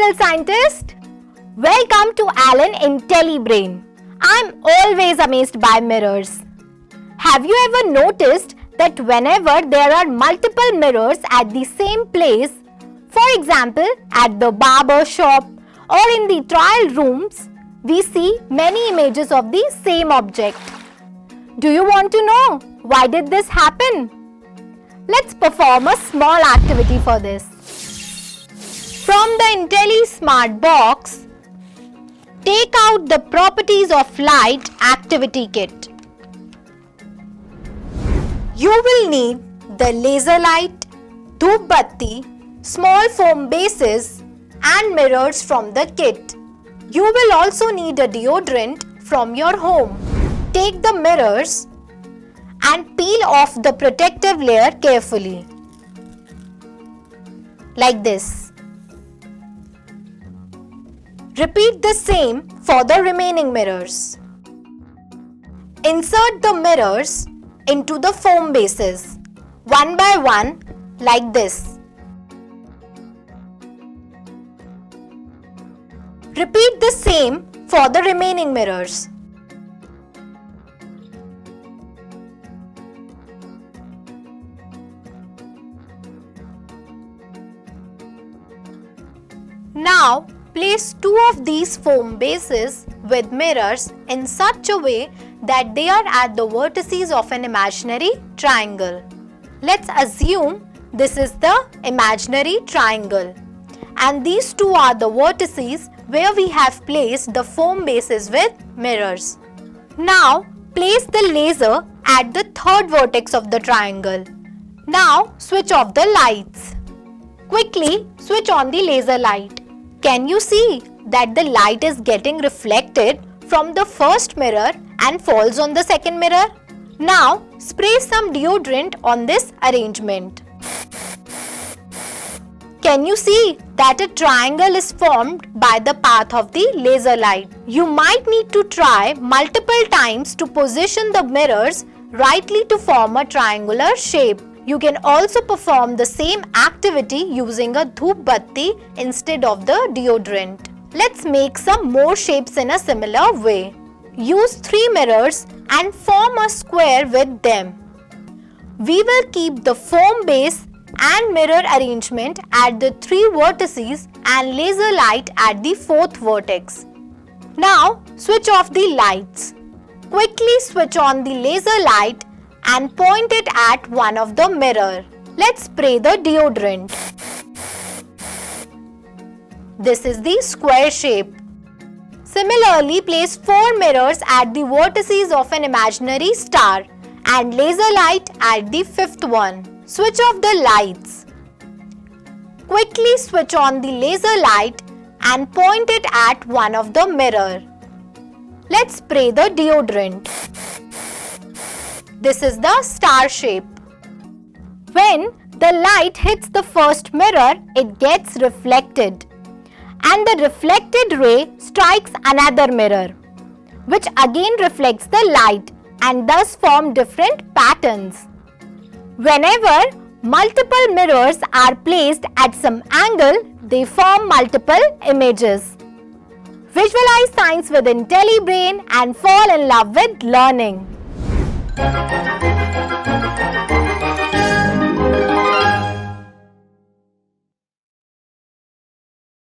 little scientist! Welcome to Alan IntelliBrain. I'm always amazed by mirrors. Have you ever noticed that whenever there are multiple mirrors at the same place, for example at the barber shop or in the trial rooms, we see many images of the same object? Do you want to know why did this happen? Let's perform a small activity for this. From the IntelliSmart box, take out the Properties of Light activity kit. You will need the laser light, dhoop batti, small foam bases and mirrors from the kit. You will also need a deodorant from your home. Take the mirrors and peel off the protective layer carefully. Like this. Repeat the same for the remaining mirrors. Insert the mirrors into the foam bases, one by one, like this. Repeat the same for the remaining mirrors. Now, place two of these foam bases with mirrors in such a way that they are at the vertices of an imaginary triangle. Let's assume this is the imaginary triangle and these two are the vertices where we have placed the foam bases with mirrors. Now, place the laser at the third vertex of the triangle. Now, switch off the lights. Quickly switch on the laser light. Can you see that the light is getting reflected from the first mirror and falls on the second mirror? Now, spray some deodorant on this arrangement. Can you see that a triangle is formed by the path of the laser light? You might need to try multiple times to position the mirrors rightly to form a triangular shape. You can also perform the same activity using a dhoop batti instead of the deodorant. Let's make some more shapes in a similar way. Use 3 mirrors and form a square with them. We will keep the foam base and mirror arrangement at the 3 vertices and laser light at the 4th vertex. Now switch off the lights. Quickly switch on the laser light and point it at one of the mirror. Let's spray the deodorant. This is the square shape. Similarly, place 4 mirrors at the vertices of an imaginary star and laser light at the 5th one. Switch off the lights. Quickly switch on the laser light and point it at one of the mirror. Let's spray the deodorant. This is the star shape. When the light hits the first mirror, it gets reflected. And the reflected ray strikes another mirror, which again reflects the light and thus form different patterns. Whenever multiple mirrors are placed at some angle, they form multiple images. Visualize science with IntelliBrain and fall in love with learning.